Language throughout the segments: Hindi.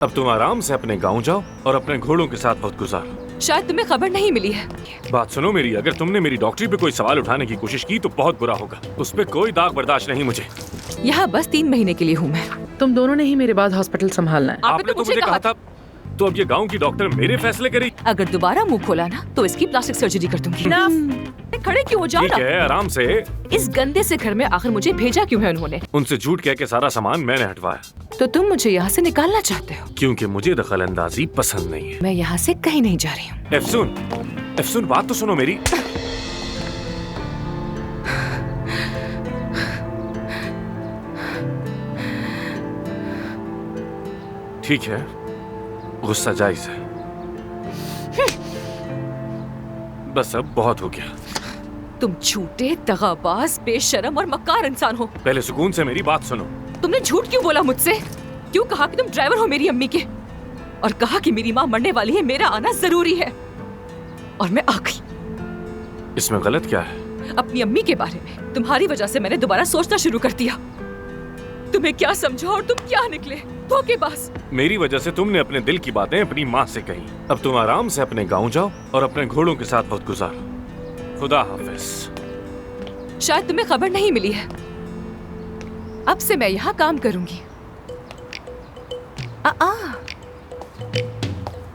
अब तुम आराम से अपने गांव जाओ और अपने घोड़ों के साथ वक्त गुजारो। शायद तुम्हें खबर नहीं मिली है। बात सुनो मेरी, अगर तुमने मेरी डॉक्टरी पे कोई सवाल उठाने की कोशिश की तो बहुत बुरा होगा। उस पे कोई दाग बर्दाश्त नहीं मुझे। यहाँ बस 3 महीने के लिए हूँ मैं। तुम दोनों ने ही मेरे बाद हॉस्पिटल संभालना है। आपने तो मुझे कहा था। तो अब ये गांव की डॉक्टर मेरे फैसले करेगी? अगर दोबारा मुंह खोला ना तो इसकी प्लास्टिक सर्जरी कर दूंगी। खड़े क्यों हो जाओ ठीक ना। है, आराम से। इस गंदे से घर में आखिर मुझे भेजा क्यों है उन्होंने? उनसे झूठ कह के सारा सामान मैंने हटवाया। तो तुम मुझे यहाँ से निकालना चाहते हो? क्योंकि मुझे दखल अंदाजी पसंद नहीं है। मैं यहाँ से कहीं नहीं जा रही हूँ। एफसून, बात तो सुनो मेरी। ठीक है, गुस्सा जायज है। बस अब बहुत हो गया। तुम झूठे, दगाबाज, बेशरम और मक्कार इंसान हो। पहले सुकून से मेरी बात सुनो। तुमने झूठ क्यों बोला मुझसे? क्यों कहा कि तुम ड्राइवर हो मेरी अम्मी के? और कहा कि मेरी माँ मरने वाली है, मेरा आना जरूरी है। और मैं आ गई। इसमें गलत क्या है? अपनी अम्मी के बारे में तुम्हारी वजह से मैंने दोबारा सोचना शुरू कर दिया। तुम्हें क्या समझा और तुम क्या निकले धोखेबाज। मेरी वजह से तुमने अपने दिल की बातें अपनी माँ से कही। अब तुम आराम से अपने गांव जाओ और अपने घोड़ों के साथ वक्त गुजारो। खुदा हाफिज। शायद तुम्हें खबर नहीं मिली है, अब से मैं यहाँ काम करूंगी।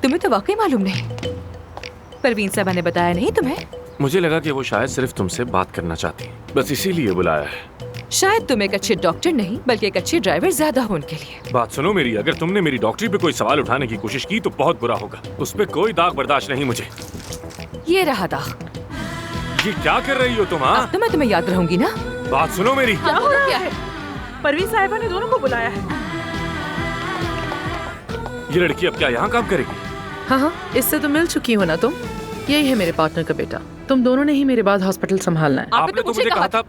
तुम्हें तो वाकई मालूम नहीं। परवीन साहबा ने बताया नहीं तुम्हें? मुझे लगा कि वो शायद सिर्फ तुमसे बात करना चाहती है, बस इसीलिए बुलाया है। शायद तुम एक अच्छे डॉक्टर नहीं बल्कि एक अच्छे ड्राइवर ज्यादा हो उनके लिए। बात सुनो मेरी, अगर तुमने मेरी डॉक्टरी पे कोई सवाल उठाने की कोशिश की तो बहुत बुरा होगा। उस पे कोई दाग बर्दाश्त नहीं मुझे। ये रहा दाग। ये क्या कर रही हो तुम? हाँ, तो मैं तुम्हें याद रहूंगी ना। बात सुनो मेरी। क्या हो रहा है? परवीन साहिबा ने दोनों को बुलाया है। ये लड़की अब क्या यहाँ काम करेगी? हाँ, इससे तो मिल चुकी हो ना तुम। यही है मेरे पार्टनर का बेटा। तुम दोनों ने ही मेरे बाद हॉस्पिटल संभालना है। आपने तो मुझे कहा था।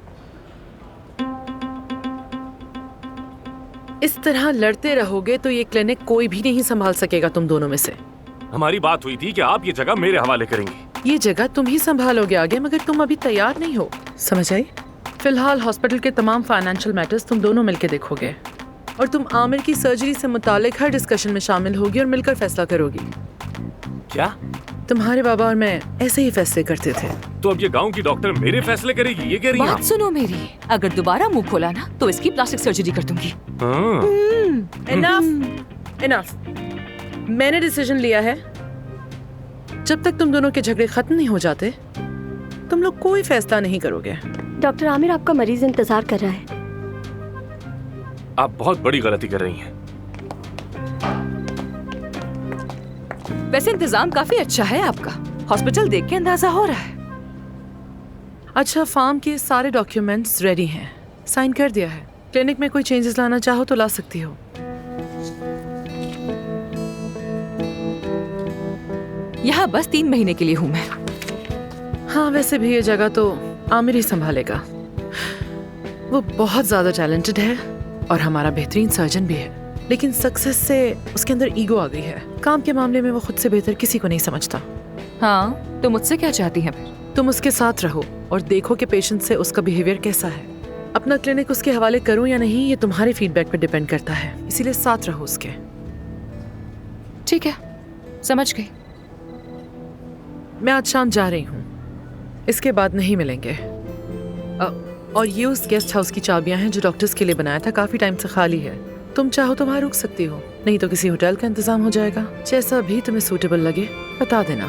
इस तरह लड़ते रहोगे तो ये क्लिनिक कोई भी नहीं संभाल सकेगा तुम दोनों में से। हमारी बात हुई थी कि आप ये जगह मेरे हवाले करेंगी। ये जगह तुम ही संभालोगे आगे, मगर तुम अभी तैयार नहीं हो, समझ आई? फिलहाल हॉस्पिटल के तमाम फाइनेंशियल मैटर्स तुम दोनों मिलकर देखोगे और तुम आमिर की सर्जरी से मुतालिक हर डिस्कशन में शामिल होगी और मिलकर फैसला करोगी। क्या? तुम्हारे बाबा और मैं ऐसे ही फैसले करते थे। तो अब ये गांव की डॉक्टर मेरे फैसले करेगी, ये कह रही हैं? बात सुनो मेरी, अगर दोबारा मुंह खोला ना तो इसकी प्लास्टिक सर्जरी कर दूंगी। इनफ। मैंने डिसीजन लिया है, जब तक तुम दोनों के झगड़े खत्म नहीं हो जाते तुम लोग कोई फैसला नहीं करोगे। डॉक्टर आमिर, आपका मरीज इंतजार कर रहा है। आप बहुत बड़ी गलती कर रही हैं। वैसे इंतजाम काफी अच्छा है आपका, हॉस्पिटल देख के अंदाजा हो रहा है। अच्छा, फार्म के सारे डॉक्यूमेंट्स रेडी हैं, साइन कर दिया है। क्लिनिक में कोई चेंजेस लाना चाहो तो ला सकती हो। यहाँ बस 3 महीने के लिए हूँ मैं। हाँ, वैसे भी ये जगह तो आमिर ही संभालेगा। वो बहुत ज्यादा टैलेंटेड है और हमारा बेहतरीन सर्जन भी है, लेकिन सक्सेस से उसके अंदर ईगो आ गई है। काम के मामले में वो खुद से बेहतर किसी को नहीं समझता। हाँ, तो मुझसे क्या चाहती हैं? तुम उसके साथ रहो और देखो कि पेशेंट से उसका बिहेवियर कैसा है। अपना क्लिनिक उसके हवाले करूं या नहीं ये तुम्हारे फीडबैक पे डिपेंड करता है, इसीलिए साथ रहो उसके। ठीक है, समझ गई। मैं आज शाम जा रही हूँ, इसके बाद नहीं मिलेंगे। और ये उस गेस्ट हाउस की चाबियां हैं जो डॉक्टर्स के लिए बनाया था, काफी टाइम से खाली है। तुम चाहो तो वहाँ रुक सकती हो, नहीं तो किसी होटल का इंतजाम हो जाएगा। जैसा भी तुम्हें सूटेबल लगे बता देना।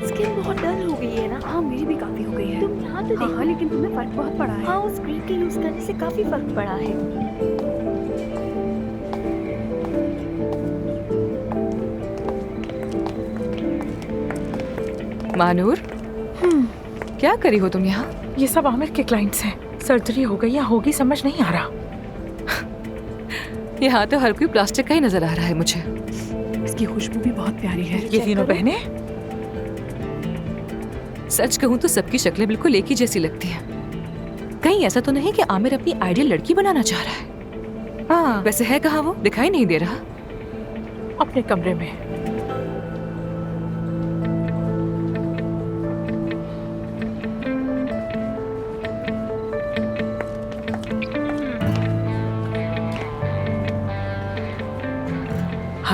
स्किन बहुत डल हो गई है ना? हाँ, मेरी भी काफी हो गई है। तुम यहाँ तो देखो। हाँ, लेकिन तुम्हें फर्क बहुत पड़ा है। हाँ, उस क्रीम के यूज करने से काफी फर्क पड़ा है। मानूर, क्या करी हो तुम यहाँ? ये सब आमिर के क्लाइंट्स हैं। सर्जरी हो गई या होगी समझ नहीं आ रहा। यहाँ तो हर कोई प्लास्टिक का ही नजर आ रहा है मुझे। इसकी खुशबू भी बहुत प्यारी है। ये तीनों बहनें, सच कहूँ तो सबकी शक्लें बिल्कुल एक ही जैसी लगती हैं। कहीं ऐसा तो नहीं कि आमिर अपनी आइडियल लड़की बनाना चाह रहा है? हाँ, वैसे है कहाँ वो? दिखाई नहीं दे रहा। अपने कमरे में।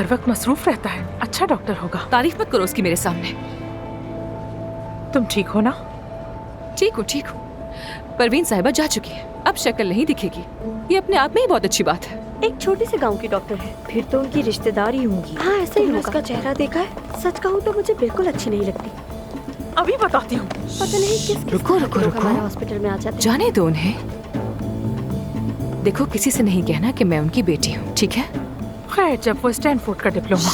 हर वक्त मसरूफ रहता है। अच्छा डॉक्टर होगा। तारीफ मत करो उसकी मेरे सामने। तुम ठीक हो ना? ठीक हूँ। परवीन साहिबा जा चुकी है, अब शक्ल नहीं दिखेगी। ये अपने आप में ही बहुत अच्छी बात है। एक छोटे से गांव की डॉक्टर है, फिर तो उनकी रिश्तेदार ही होंगी। हाँ ऐसा ही होगा। उसका चेहरा देखा है? सच कहूँ तो मुझे बिल्कुल अच्छी नहीं लगती। अभी बताती हूँ। पता नहीं किस रुको हमारे हॉस्पिटल में आ जाते हैं। जाने दो उन्हें। देखो किसी से नहीं कहना कि मैं उनकी बेटी हूँ, ठीक है? खैर, जब वो स्टैनफोर्ड का डिप्लोमा।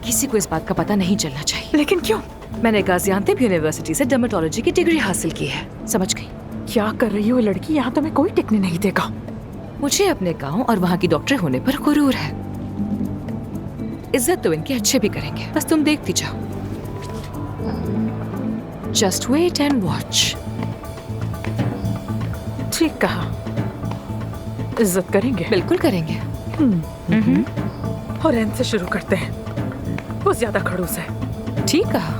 किसी को इस बात का पता नहीं चलना चाहिए। लेकिन क्यों? मैंने गाजियान्तेप यूनिवर्सिटी से डर्मेटोलॉजी की डिग्री हासिल की है, समझ गई? क्या कर रही हो लड़की? यहाँ तुम्हें कोई टिकने नहीं देगा। मुझे अपने गांव और वहाँ की डॉक्टर होने पर गुरूर है। इज्जत तो इनके अच्छे भी करेंगे, बस तुम देखती जाओ। Just wait and watch. ठीक कहा, इज्जत करेंगे। बिल्कुल करेंगे। और एन से शुरू करते हैं, वो ज्यादा खड़ूस है। ठीक कहा।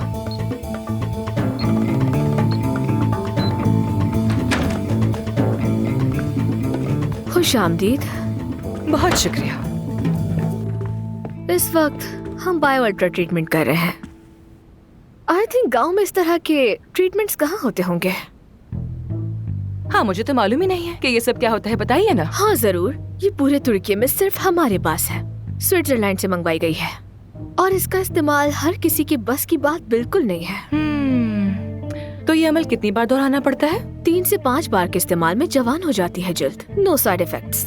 खुश आमदीद। बहुत शुक्रिया। इस वक्त हम बायो अल्ट्रा ट्रीटमेंट कर रहे हैं। आई थिंक गांव में इस तरह के ट्रीटमेंट्स कहाँ होते होंगे। हाँ, मुझे तो मालूम ही नहीं है कि ये सब क्या होता है, बताइए ना। हाँ जरूर, ये पूरे तुर्की में सिर्फ हमारे पास है। स्विट्जरलैंड से मंगवाई गई है और इसका इस्तेमाल हर किसी की बस की बात बिल्कुल नहीं है। तो ये अमल कितनी बार दोहराना पड़ता है? 3 से 5 बार के इस्तेमाल में जवान हो जाती है जल्द। No side effects.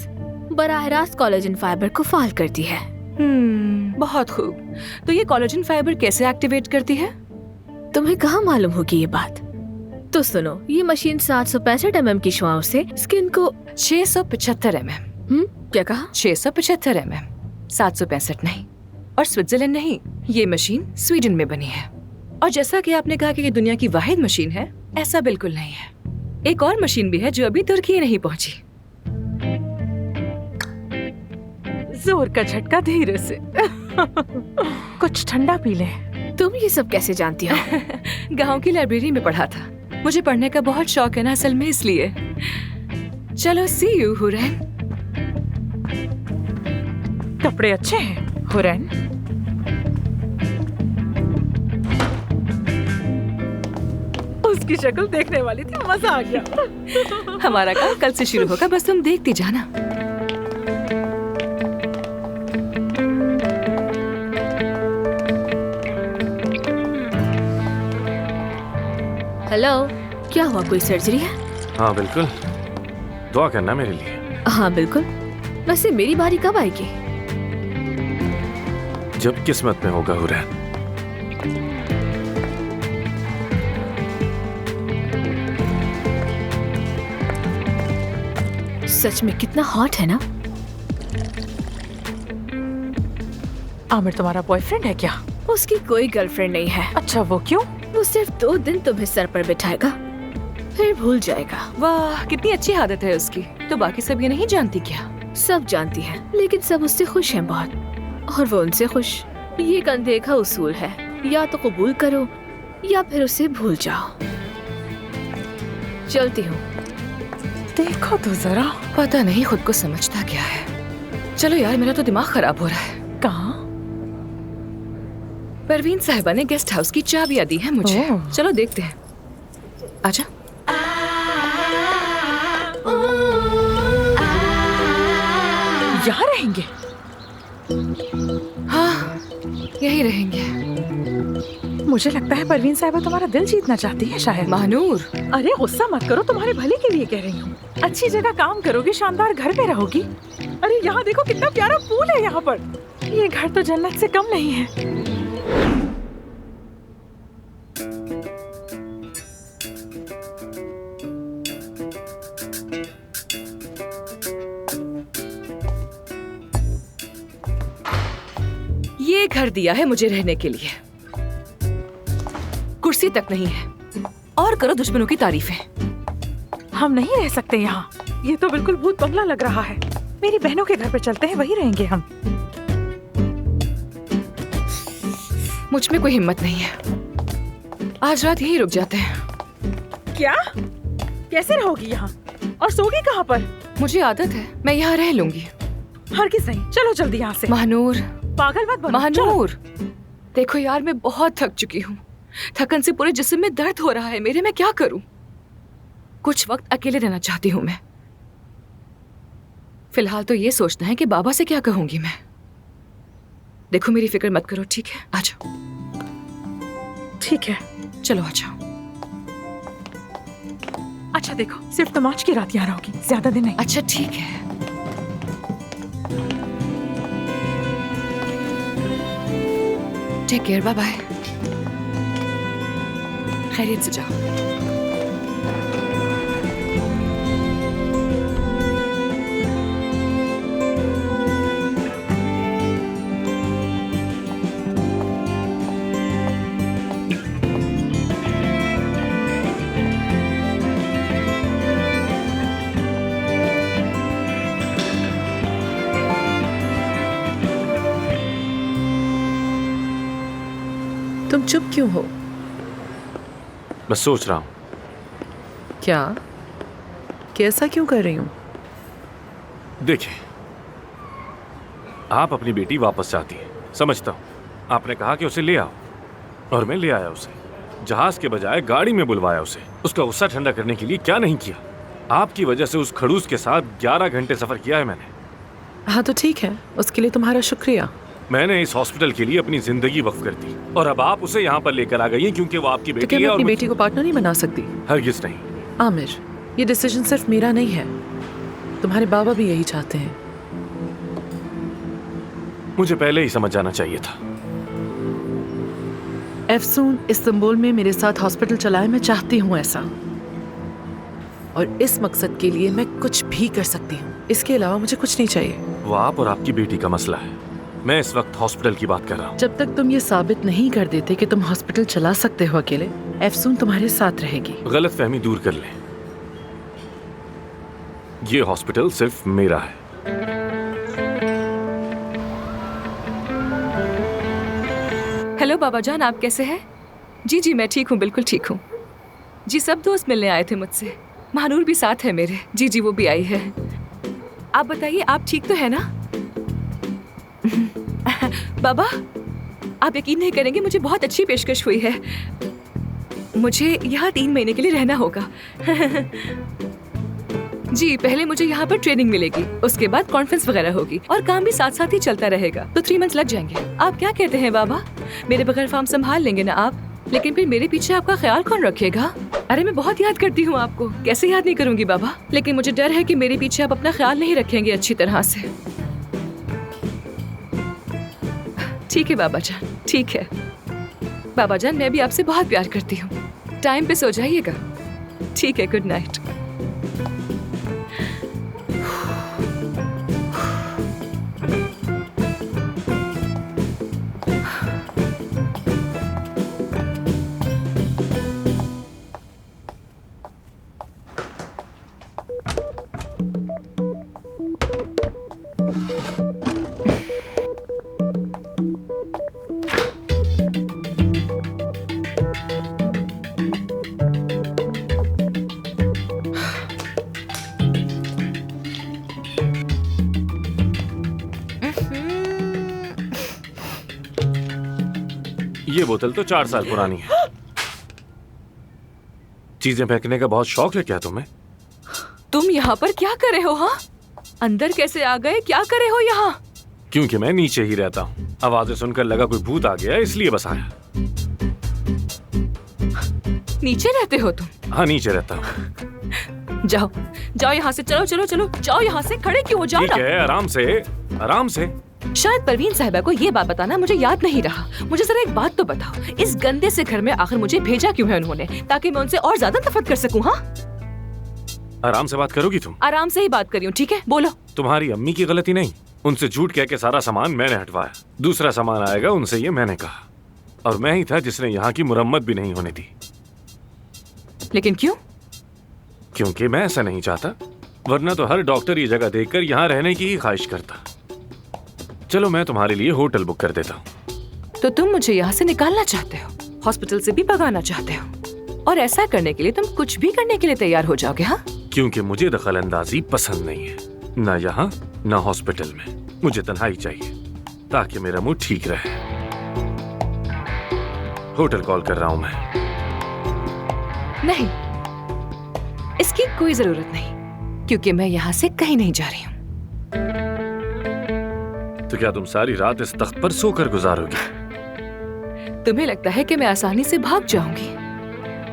बराह रास्त कोलेजन फाइबर को फाल करती है। बहुत खूब। तो ये कोलेजन फाइबर कैसे एक्टिवेट करती है? तुम्हें कहाँ मालूम होगी ये बात? तो सुनो, ये मशीन 765 mm की शुआओं से स्किन को 675 mm। क्या कहा? 675 mm, 765 नहीं। और स्विट्जरलैंड नहीं, ये मशीन स्वीडन में बनी है। और जैसा कि आपने कहा कि ये दुनिया की वाहिद मशीन है, ऐसा बिल्कुल नहीं है। एक और मशीन भी है जो अभी तुर्की नहीं पहुंची। जोर का झटका धीरे से। कुछ ठंडा पी ले। तुम ये सब कैसे जानती हो? गांव की लाइब्रेरी में पढ़ा था। मुझे पढ़ने का बहुत शौक है ना असल में, इसलिए। चलो, सी यू हुरैन। कपड़े अच्छे हैं हुरैन। उसकी शक्ल देखने वाली थी, मजा आ गया। हमारा काम कल से शुरू होगा, बस तुम देखती जाना। हेलो, क्या हुआ? कोई सर्जरी है? हाँ बिल्कुल, दुआ करना मेरे लिए। हाँ बिल्कुल। वैसे मेरी बारी कब आएगी? जब किस्मत में होगा हुरैन। सच में कितना हॉट है ना? आमिर तुम्हारा बॉयफ्रेंड है क्या? उसकी कोई गर्लफ्रेंड नहीं है। अच्छा, वो क्यों? वो सिर्फ 2 दिन तुम्हें सर पर बिठाएगा, फिर भूल जाएगा। वाह, कितनी अच्छी आदत है उसकी। तो बाकी सब ये नहीं जानती क्या? सब जानती है, लेकिन सब उससे खुश हैं बहुत, और वो उनसे खुश। ये एक अनदेखा उसूल है, या तो कबूल करो या फिर उसे भूल जाओ। चलती हूँ। देखो तो जरा। पता नहीं खुद को समझता क्या है। चलो यार, मेरा तो दिमाग खराब हो रहा है। कहाँ? परवीन साहिबा ने गेस्ट हाउस की चाबियां दी है मुझे। ओह। चलो देखते हैं। आजा। यहाँ रहेंगे? हाँ, यही रहेंगे। मुझे लगता है परवीन साहिबा तुम्हारा दिल जीतना चाहती है शायद। महानूर, अरे गुस्सा मत करो, तुम्हारे भले के लिए कह रही हूँ। अच्छी जगह काम करोगी, शानदार घर पे रहोगी। अरे यहाँ देखो कितना प्यारा फूल है यहाँ पर। ये घर तो जन्नत से कम नहीं है। ये घर दिया है मुझे रहने के लिए, कुर्सी तक नहीं है। और करो दुश्मनों की तारीफें। हम नहीं रह सकते यहाँ, ये तो बिल्कुल भूत बंगला लग रहा है। मेरी बहनों के घर पे चलते हैं, वहीं रहेंगे हम। मुझ में कोई हिम्मत नहीं है, आज रात यहीं रुक जाते हैं। क्या? कैसे रहोगी यहाँ? और सोगी कहाँ पर? मुझे आदत है, मैं यहाँ रह लूंगी। हरगिज़ नहीं, चलो जल्दी यहाँ से। महानूर, पागल मत बनो। चलो। महानूर, देखो यार, मैं बहुत थक चुकी हूँ। थकन से पूरे जिस्म में दर्द हो रहा है मेरे। मैं क्या करूं? कुछ वक्त अकेले रहना चाहती हूँ मैं। फिलहाल तो ये सोचना है कि बाबा से क्या कहूंगी मैं। देखो मेरी फिक्र मत करो, ठीक है? आ जाओ। ठीक है, चलो आ जाओ। अच्छा देखो, सिर्फ तुम आज की रात यहाँ रहोगी, ज्यादा दिन नहीं। अच्छा ठीक है। Take care, bye bye. खैरियत से जाओ। तुम चुप क्यों हो? मैं सोच रहा हूँ। क्या? कैसा क्यों कर रही हूँ? देखिए, आप अपनी बेटी वापस चाहती हैं, समझता हूँ। आपने कहा कि उसे ले आओ, और मैं ले आया उसे। जहाज के बजाय गाड़ी में बुलवाया उसे। उसका गुस्सा ठंडा करने के लिए क्या नहीं किया। आपकी वजह से उस खड़ूस के साथ 11 घंटे सफर किया है मैंने। हाँ तो ठीक है, उसके लिए तुम्हारा शुक्रिया। मैंने इस हॉस्पिटल के लिए अपनी जिंदगी वक्फ कर दी, और अब आप उसे यहाँ पर लेकर आ गई हैं क्योंकि वो आपकी तो बेटी क्या है। मैं और अपनी बेटी को पार्टनर नहीं बना सकती? हरगिज नहीं। आमिर, ये डिसीजन सिर्फ मेरा नहीं है, तुम्हारे बाबा भी यही चाहते हैं। मुझे पहले ही समझ जाना चाहिए था। एफसून इस्तांबुल में मेरे साथ हॉस्पिटल चलाए, मैं चाहती हूँ ऐसा, और इस मकसद के लिए मैं कुछ भी कर सकती हूँ। इसके अलावा मुझे कुछ नहीं चाहिए। वो आप और आपकी बेटी का मसला है। मैं इस वक्त हॉस्पिटल की बात कर रहा हूँ। जब तक तुम ये साबित नहीं कर देते कि तुम हॉस्पिटल चला सकते हो अकेले, एफसून तुम्हारे साथ रहेगी। गलत फहमी दूर कर लें। ये हॉस्पिटल सिर्फ मेरा है। हेलो बाबा जान, आप कैसे हैं? जी जी मैं ठीक हूँ, बिल्कुल ठीक हूँ। जी सब दोस्त मिलने आए थे मुझसे। महानूर भी साथ है मेरे। जी जी वो भी आई है। आप बताइए, आप ठीक तो है ना? बाबा, आप यकीन नहीं करेंगे, मुझे बहुत अच्छी पेशकश हुई है। मुझे यहाँ 3 महीने के लिए रहना होगा। जी, पहले मुझे यहाँ पर ट्रेनिंग मिलेगी, उसके बाद कॉन्फ्रेंस वगैरह होगी, और काम भी साथ साथ ही चलता रहेगा। तो 3 मंथ लग जाएंगे। आप क्या कहते हैं बाबा? मेरे बगैर फार्म संभाल लेंगे ना आप? लेकिन फिर मेरे पीछे आपका ख्याल कौन रखेगा? अरे मैं बहुत याद करती हूँ आपको। कैसे याद नहीं करूंगी बाबा? लेकिन मुझे डर है कि मेरे पीछे आप अपना ख्याल नहीं रखेंगे अच्छी तरह से। ठीक है बाबा जान, ठीक है। बाबा जान, मैं भी आपसे बहुत प्यार करती हूँ। टाइम पे सो जाइएगा। ठीक है, गुड नाइट। ये बोतल तो 4 साल पुरानी है। चीजें फेंकने का बहुत शौक है क्या तुम्हें? तुम यहाँ पर क्या कर रहे हो? हाँ, अंदर कैसे आ गए? क्या कर रहे हो यहाँ? क्योंकि मैं नीचे ही रहता हूँ। आवाजें सुनकर लगा कोई भूत आ गया, इसलिए बस आया। नीचे रहते हो तुम? हाँ, नीचे रहता हूँ। जाओ जाओ यहाँ से, चलो चलो चलो, जाओ यहाँ से। खड़े क्यों हो? जाओ ठीक ना। है, आराम से आराम से। शायद परवीन साहिबा को ये बात बताना मुझे याद नहीं रहा। मुझे जरा एक बात तो बताओ, इस गंदे से घर में आखिर मुझे भेजा क्यों है उन्होंने? ताकि मैं उनसे और ज्यादा नफरत कर सकूं। हाँ, आराम से बात करोगी तुम? आराम से ही बात कर रही हूँ, ठीक है? बोलो। तुम्हारी अम्मी की गलती नहीं। उनसे झूठ कह के सारा सामान मैंने हटवाया। दूसरा सामान आएगा उनसे, ये मैंने कहा, और मैं ही था जिसने यहाँ की मुरम्मत भी नहीं होने दी। लेकिन क्यों? क्योंकि मैं ऐसा नहीं चाहता, वरना तो हर डॉक्टर ये जगह देखकर यहाँ रहने की ही ख्वाहिश करता। चलो मैं तुम्हारे लिए होटल बुक कर देता हूँ। तो तुम मुझे यहाँ से निकालना चाहते हो, हॉस्पिटल से भी भगाना चाहते हो, और ऐसा करने के लिए तुम कुछ भी करने के लिए तैयार हो जाओगे? हाँ, क्योंकि मुझे दखल अंदाजी पसंद नहीं है, ना यहाँ ना हॉस्पिटल में। मुझे तन्हाई चाहिए। ताकि मेरा मूड ठीक रहे। होटल कॉल कर रहा हूं मैं। नहीं, इसकी कोई जरूरत नहीं, क्योंकि मैं यहाँ से कहीं नहीं जा रही हूँ। तो क्या तुम सारी रात इस तख्त पर सोकर गुजारोगी? तुम्हें लगता है कि मैं आसानी से भाग जाऊंगी,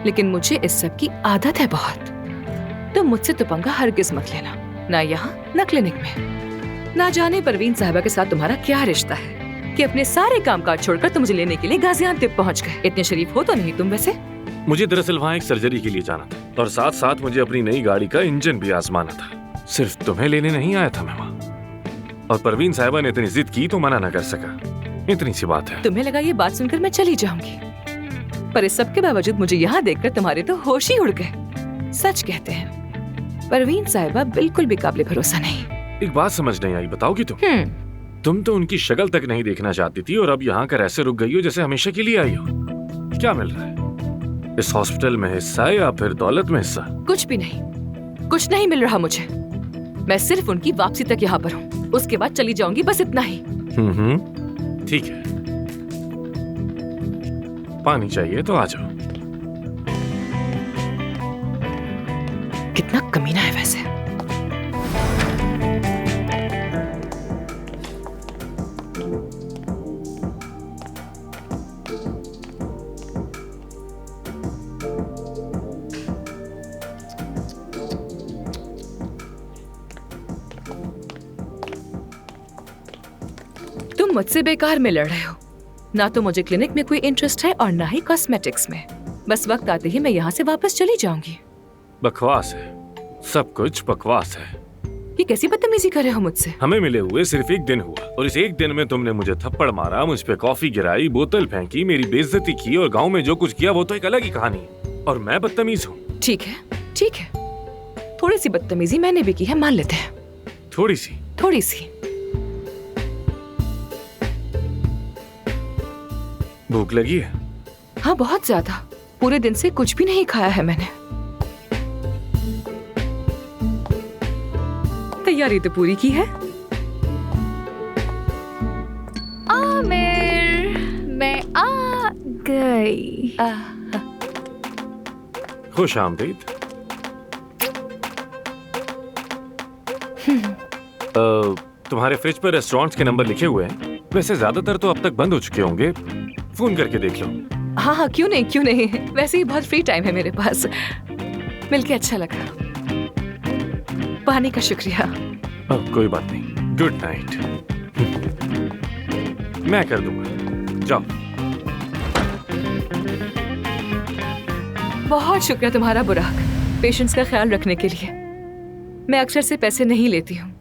लेकिन मुझे इस सब की आदत है बहुत। तुम मुझसे तो पंगा हरगिज मत लेना, ना यहाँ ना क्लिनिक में। ना जाने परवीन साहिबा के साथ तुम्हारा क्या रिश्ता है कि अपने सारे कामकाज छोड़कर तुम मुझे लेने के लिए गाजियाबाद पहुँच गए। इतने शरीफ हो तो नहीं तुम वैसे। मुझे दरअसल वहाँ एक सर्जरी के लिए जाना था और साथ साथ मुझे अपनी नई गाड़ी का इंजन भी आजमाना था। सिर्फ तुम्हें लेने नहीं आया था मैं वहाँ, और परवीन साहिबा ने इतनी जिद की तो मना न कर सका। इतनी सी बात है। तुम्हें लगा ये बात सुनकर मैं चली जाऊंगी, पर इस सब के बावजूद मुझे यहाँ देखकर तुम्हारे तो होश ही उड़ गए। सच कहते हैं परवीन साहिबा बिल्कुल भी काबिल भरोसा नहीं। एक बात समझ नहीं आई, बताओगी तुम तो उनकी शक्ल तक नहीं देखना चाहती थी और अब यहाँ कर ऐसे रुक गई हो जैसे हमेशा के लिए आई हो। क्या मिल रहा है? इस हॉस्पिटल में हिस्सा या फिर दौलत में हिस्सा? कुछ भी नहीं, कुछ नहीं मिल रहा मुझे। मैं सिर्फ उनकी वापसी तक यहाँ पर हूँ, उसके बाद चली जाऊंगी, बस इतना ही। ठीक है, पानी चाहिए तो आ जाओ। कितना कमीना है वैसे। तुम मुझसे बेकार में लड़ रहे हो। ना तो मुझे क्लिनिक में कोई इंटरेस्ट है और ना ही कॉस्मेटिक्स में। बस वक्त आते ही मैं यहाँ से वापस चली जाऊंगी। बकवास है, सब कुछ बकवास है। ये कैसी बदतमीजी कर रहे हो मुझसे? हमें मिले हुए सिर्फ एक दिन हुआ और इस एक दिन में तुमने मुझे थप्पड़ मारा, मुझ पे कॉफी गिराई, बोतल फेंकी, मेरी बेइज्जती की और गांव में जो कुछ किया वो तो एक अलग ही कहानी है। और मैं बदतमीज हूँ? ठीक है, ठीक है, थोड़ी सी बदतमीजी मैंने भी की है, मान लेते हैं। थोड़ी सी? थोड़ी सी। भूख लगी है? हाँ, बहुत ज्यादा। पूरे दिन से कुछ भी नहीं खाया है मैंने। तैयारी तो पूरी की है। आमिर, मैं आ गई। खुश आमदीद। तुम्हारे फ्रिज पर रेस्टोरेंट्स के नंबर लिखे हुए हैं। वैसे ज्यादातर तो अब तक बंद हो चुके होंगे, फोन करके देख लो। हाँ हाँ, क्यों नहीं क्यों नहीं, वैसे ही बहुत फ्री टाइम है मेरे पास। मिलके अच्छा लगा। पानी का शुक्रिया। कोई बात नहीं, गुड नाइट। मैं कर दूंगा, जाओ। बहुत शुक्रिया तुम्हारा बुराक, पेशेंट्स का ख्याल रखने के लिए। मैं अक्सर से पैसे नहीं लेती हूँ।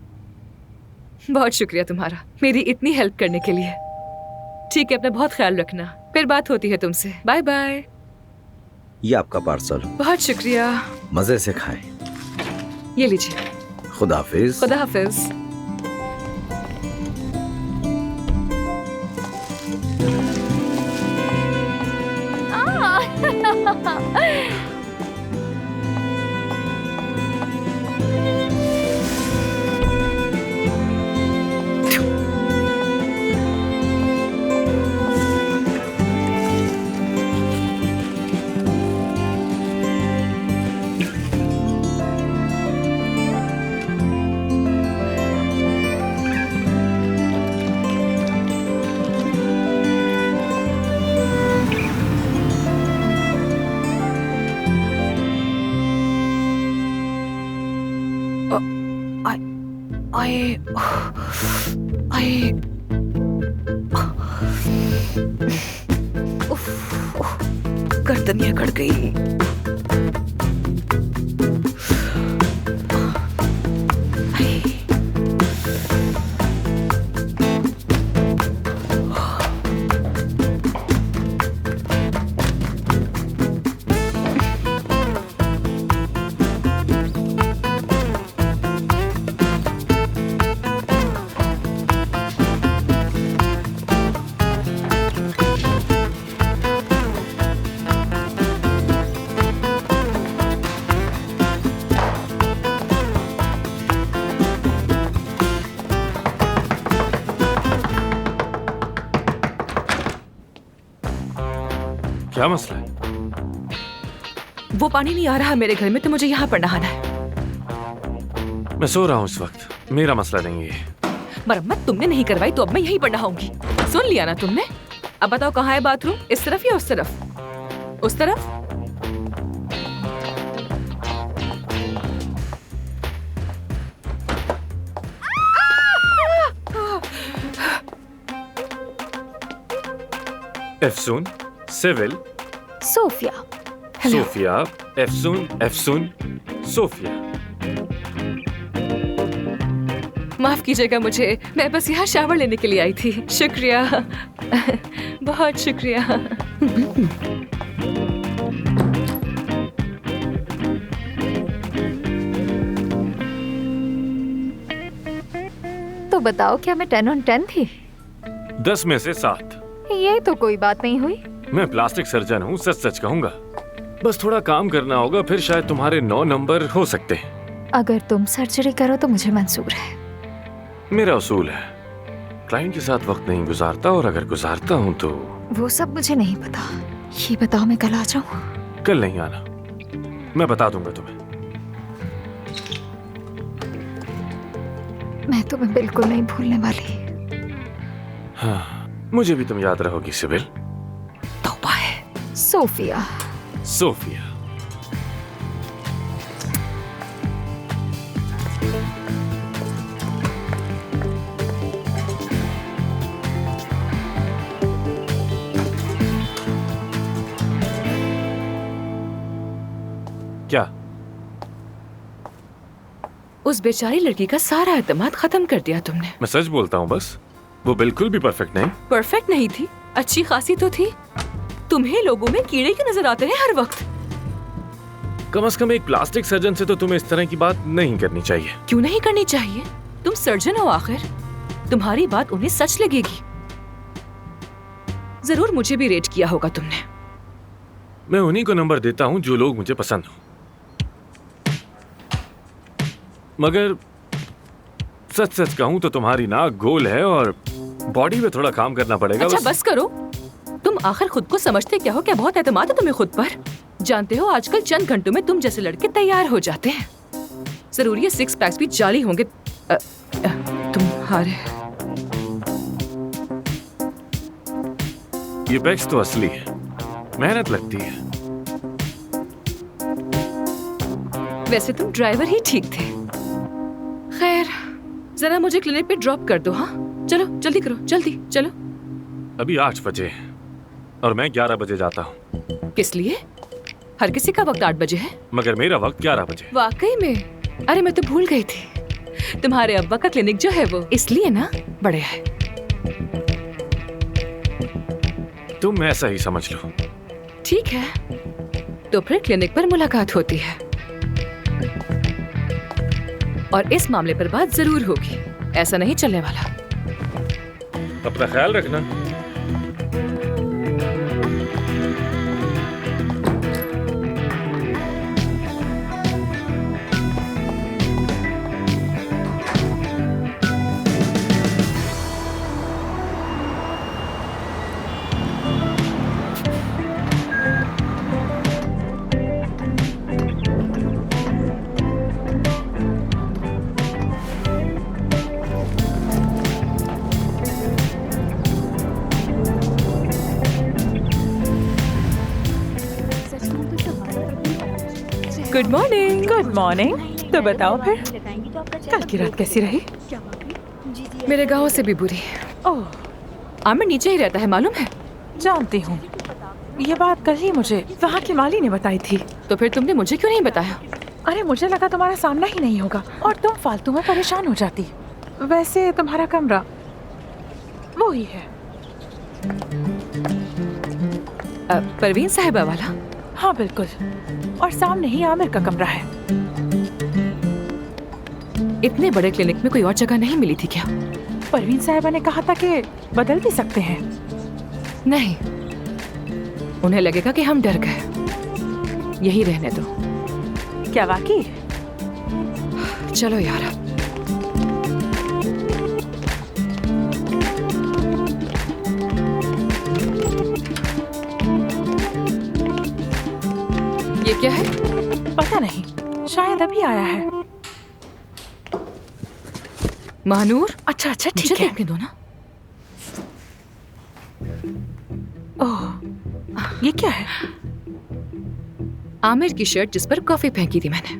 बहुत शुक्रिया तुम्हारा मेरी इतनी हेल्प करने के लिए। ठीक है, अपना बहुत ख्याल रखना, फिर बात होती है तुमसे। Bye bye. ये आपका पार्सल। बहुत शुक्रिया। मजे से खाएं। ये लीजिए। खुदा हाफिज। खुदा हाफिज। गर्दनियां कट गई। क्या मसला है? वो पानी नहीं आ रहा मेरे घर में, तो मुझे यहाँ पर नहाना है। मैं सो रहा हूँ इस वक्त, मेरा मसला नहीं है। मरम्मत तुमने नहीं करवाई तो अब मैं यहीं पर नहाऊंगी। सुन लिया ना तुमने? अब बताओ कहाँ है बाथरूम, इस तरफ या उस तरफ? उस तरफ? एफसून, सिविल, Sofia. Sofia, Efsun, Efsun, Sofia. माफ कीजिएगा मुझे, मैं बस यहाँ शावर लेने के लिए आई थी। शुक्रिया, बहुत शुक्रिया। तो बताओ, क्या मैं 10 on 10 थी? 10 में से 7। ये तो कोई बात नहीं हुई। मैं प्लास्टिक सर्जन हूँ, सच सच कहूंगा। बस थोड़ा काम करना होगा, फिर शायद तुम्हारे 9 नंबर हो सकते हैं। अगर तुम सर्जरी करो तो मुझे मंजूर है। मेरा उसूल है, क्लाइंट के साथ वक्त नहीं गुजारता, और अगर गुजारता हूँ तो वो सब मुझे नहीं पता। ये बताओ, मैं कल आ जाऊँ? कल नहीं आना, मैं बता दूंगा तुम्हें। मैं तुम्हें बिल्कुल नहीं भूलने वाली। हाँ, मुझे भी तुम याद रहोगी सिबिल। तौबा है। सोफिया। सोफिया। क्या? उस बेचारी लड़की का सारा एतमाद खत्म कर दिया तुमने। मैं सच बोलता हूँ, बस वो बिल्कुल भी परफेक्ट नहीं। परफेक्ट नहीं थी, अच्छी खासी तो थी। तुम्हें लोगों में कीड़े क्यों नजर आते हैं हर वक्त? कम से कम एक प्लास्टिक सर्जन से तो तुम्हें इस तरह की बात नहीं करनी चाहिए। क्यों नहीं करनी चाहिए? तुम सर्जन हो आखिर, तुम्हारी बात उन्हें सच लगेगी। जरूर मुझे भी रेट किया होगा तुमने। मैं उन्हीं को नंबर देता हूँ जो लोग मुझे पसंद हो, मगर सच सच कहूँ तो तुम्हारी नाक गोल है और बॉडी पे थोड़ा काम करना पड़ेगा। अच्छा बस करो, तुम आखिर खुद को समझते क्या हो? क्या बहुत एतमाद है तुम्हें खुद पर? जानते हो आजकल चंद घंटों में तुम जैसे लड़के तैयार हो जाते हैं। जरूरी है 6 पैक्स भी जाली होंगे तुम्हारे। ये पैक्स तो असली है, मेहनत लगती है। वैसे तुम ड्राइवर ही ठीक थे। खैर, जरा मुझे क्लिनिक पे ड्रॉप कर दो। हाँ चलो, जल्दी करो, जल्दी चलो। अभी 8 बजे हैं और मैं 11 बजे जाता हूँ। किस लिए? हर किसी का वक्त 8 बजे है। मगर मेरा वक्त 11 बजे। वाकई में? अरे मैं तो भूल गई थी। तुम्हारे अब्बा का क्लिनिक जो है वो इसलिए ना बढ़िया है। तुम ऐसा ही समझ लो। ठीक है, तो फिर क्लिनिक पर मुलाकात होती है और इस मामले पर बात जरूर होगी। ऐसा नहीं चलने वाला। अपना ख्याल रखना। Good morning. Good morning. तो बताओ फिर, कल की रात कैसी रही? मेरे गांव से भी बुरी। ओह, आमिर नीचे ही रहता है, मालूम है? जानती हूँ। ये बात कल ही मुझे वहाँ की माली ने बताई थी। तो फिर तुमने मुझे क्यों नहीं बताया? अरे मुझे लगा तुम्हारा सामना ही नहीं होगा और तुम फालतू में परेशान हो जाती। वैसे तुम्हारा कमरा वो ही है। परवीन साहिबा वाला? हाँ बिल्कुल, और सामने ही आमिर का कमरा है। इतने बड़े क्लिनिक में कोई और जगह नहीं मिली थी क्या? परवीन साहिबा ने कहा था कि बदल भी सकते हैं। नहीं, उन्हें लगेगा कि हम डर गए। यही रहने दो। क्या वाकई? चलो यार। ये क्या है? पता नहीं, शायद अभी आया है। महानूर, अच्छा अच्छा मुझे ठीक है। देखने दो ना। ओह, ये क्या है? आमिर की शर्ट जिस पर कॉफी फेंकी थी मैंने।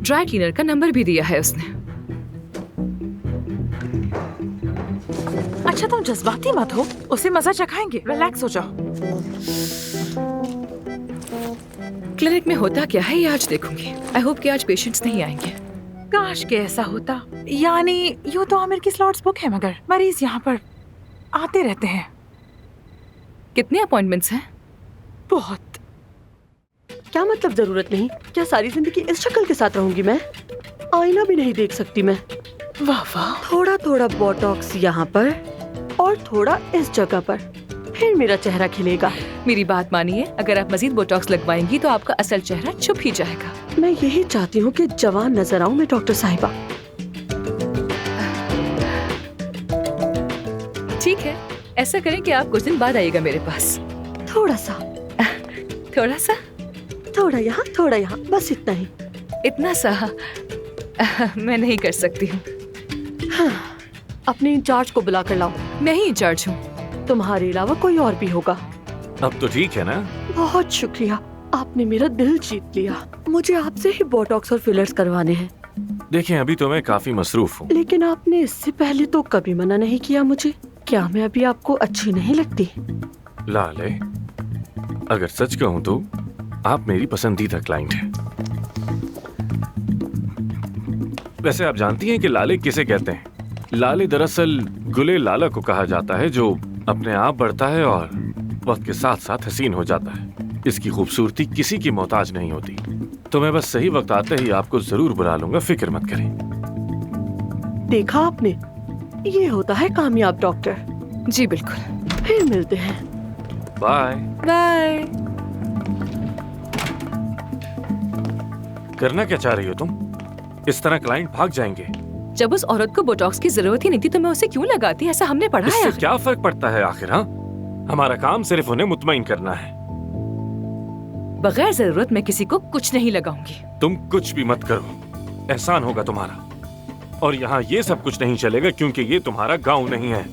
ड्राई क्लीनर का नंबर भी दिया है उसने। अच्छा तुम जज्बाती मत हो, उसे मजा चखाएंगे, रिलैक्स हो जाओ। क्लिनिक में होता क्या है ये आज देखूंगी। आई होप कि आज पेशेंट्स नहीं आएंगे। काश के ऐसा होता। यानी यूँ तो आमिर की स्लॉट्स बुक है, मगर मरीज यहाँ पर आते रहते हैं। कितने अपॉइंटमेंट्स हैं? बहुत। क्या मतलब जरूरत नहीं? क्या सारी जिंदगी इस शक्ल के साथ रहूंगी मैं? आईना भी नहीं देख सकती मैं। वाह वाह। थोड़ा थोड़ा बोटॉक्स यहाँ पर और थोड़ा इस जगह पर, फिर मेरा चेहरा खिलेगा। मेरी बात मानिए, अगर आप मजीद बोटॉक्स लगवाएंगी तो आपका असल चेहरा छुप ही जाएगा। मैं यही चाहती हूँ कि जवान नजर आऊं मैं, डॉक्टर साहिबा। ठीक है, ऐसा करें कि आप कुछ दिन बाद आइएगा मेरे पास। थोड़ा सा, थोड़ा सा, थोड़ा यहाँ थोड़ा यहाँ, बस इतना ही। इतना सा मैं नहीं कर सकती हूँ। हाँ, अपने इंचार्ज को बुला कर लाओ। मैं ही इंचार्ज हूँ। तुम्हारे अलावा कोई और भी होगा। अब तो ठीक है ना? बहुत शुक्रिया, आपने मेरा दिल जीत लिया। मुझे आपसे ही बोटॉक्स और फिलर्स करवाने हैं। देखें, अभी तो मैं काफी मसरूफ हूँ। लेकिन आपने इससे पहले तो कभी मना नहीं किया मुझे। क्या मैं अभी आपको अच्छी नहीं लगती? लाले, अगर सच कहूँ तो आप मेरी पसंदीदा क्लाइंट हैं। वैसे आप जानती हैं कि लाले किसे कहते हैं? लाले दरअसल गुले लाला को कहा जाता है, जो अपने आप बढ़ता है और वक्त के साथ साथ हसीन हो जाता है। इसकी खूबसूरती किसी की मोहताज नहीं होती। तो मैं बस सही वक्त आते ही आपको जरूर बुला लूंगा, फिक्र मत करें। देखा आपने, ये होता है कामयाब डॉक्टर। जी बिल्कुल। फिर मिलते हैं। बाय। बाय। करना क्या चाह रही हो तुम? इस तरह क्लाइंट भाग जाएंगे। जब उस औरत को बोटॉक्स की जरूरत ही नहीं थी तो मैं उसे क्यों लगाती? ऐसा हमने पढ़ा है। इससे क्या फर्क पड़ता है आखिर? हाँ, हमारा काम सिर्फ उन्हें मुतमईन करना है। बगैर जरूरत मैं किसी को कुछ नहीं लगाऊंगी। तुम कुछ भी मत करो, एहसान होगा तुम्हारा। और यहाँ ये सब कुछ नहीं चलेगा, क्योंकि ये तुम्हारा गांव नहीं है।